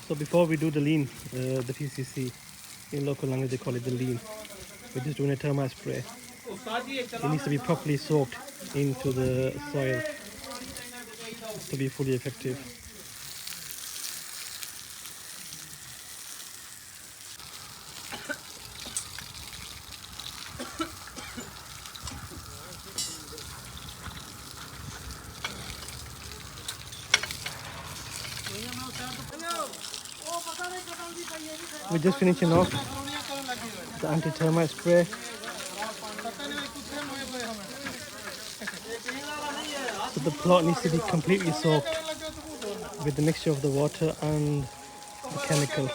So before we do the lean, the PCC, in local language they call it the lean. We're just doing a termite spray. It needs to be properly soaked into the soil to be fully effective. We're just finishing off the anti-termite spray. So the plot needs to be completely soaked with the mixture of the water and the chemical.